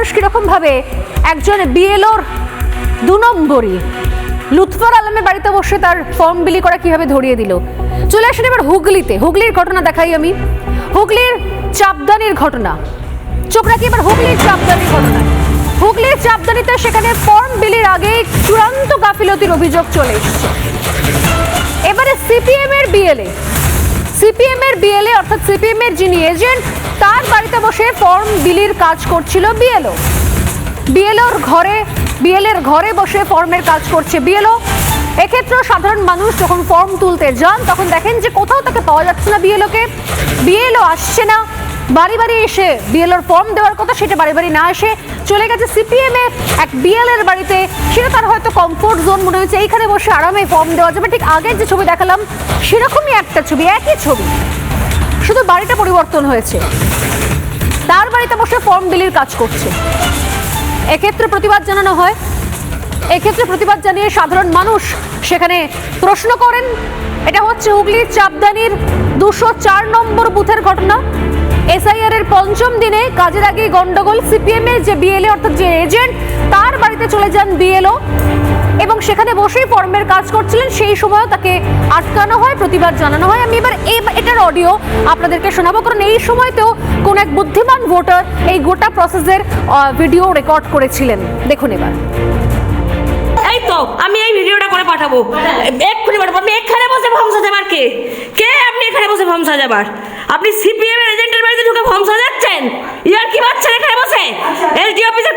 মানুষ কিরকমভাবে একজন বিএলওর 2 নম্বরই লুৎফর আলমের বাড়িতে বসে তার ফর্ম বিলি করা কিভাবে ধরিয়ে দিল। চলে আসেন এবার হুগলিতে, হুগলির ঘটনা দেখাই আমি। হুগলির চাপদানির ঘটনা, চোখ রাখি এবার হুগলির চাপদানির ঘটনা। হুগলির চাপদানিতে সেখানে ফর্ম বিলির আগে চূড়ান্ত গাফিলতির অভিযোগ চলে এসেছে। এবারে সিপিএম এর বিএলএ অর্থাৎ সিপিএম এর যিনি এজেন্ট, তার বাড়িতে বসে ফর্ম বিলির কাজ করছিল বিএলও। বিএলএর ঘরে বসে ফর্মের কাজ করছে বিএলও। এক্ষেত্রে সাধারণ মানুষ যখন ফর্ম তুলতে যান তখন দেখেন যে কোথাও তাকে পাওয়া যাচ্ছে না বিএলও আসছে না। বাড়ি বাড়ি এসে বিএলওর ফর্ম দেওয়ার কথা, সেটা বাড়ি বাড়ি না এসে চলে গেছে সিপিএম এর এক বিএলএর বাড়িতে। সেটা তার হয়তো কমফোর্ট জোন মনে হয়েছে, এইখানে বসে আরামে ফর্ম দেওয়া যাবে। ঠিক আগের যে ছবি দেখালাম সেরকমই একটা ছবি, একই ছবি, শুধু বাড়িটা পরিবর্তন হয়েছে। তার বাড়িতে বসে ফর্ম বিলির কাজ করছে। এক্ষেত্রে প্রতিবাদ জানানো হয়। এক্ষেত্রে প্রতিবাদ জানিয়ে সাধারণ মানুষ সেখানে প্রশ্ন করেন। এটা হচ্ছে হুগলির চাপদানির 204 নম্বর বুথের ঘটনা। এসআইআর এর 5ম দিনে কাজের আগেই গন্ডগোল। সিপিএম এর যে বিএলএ অর্থাৎ যে এজেন্ট, তার বাড়িতে চলে যান বিএলও এবং সেখানে বসেই ফর্মের কাজ করছিলেন। সেই সময়ও তাকে আটকানো হয়, প্রতিবাদ জানানো হয়। আমি এবার এটার অডিও আপনাদেরকে শোনাবো, কারণ এই সময়তেও কোন এক বুদ্ধিমান ভোটার এই গোটা প্রসেসের ভিডিও রেকর্ড করেছিলেন। দেখুন এবার। এই তো আমি এই ভিডিওটা করে পাঠাবো, এক্ষুনি পাঠাবো। আপনি এখানে বসে ফর্ম সাজাবার কে আপনি এখানে বসে ফর্ম সাজাবার? আপনি সিপিএম এর এজেন্টের বাড়িতে ঢুকে ফর্ম সাজাচ্ছেন? ইয়ার কি বাচ্চা এখানে বসে? এসডি অফিসের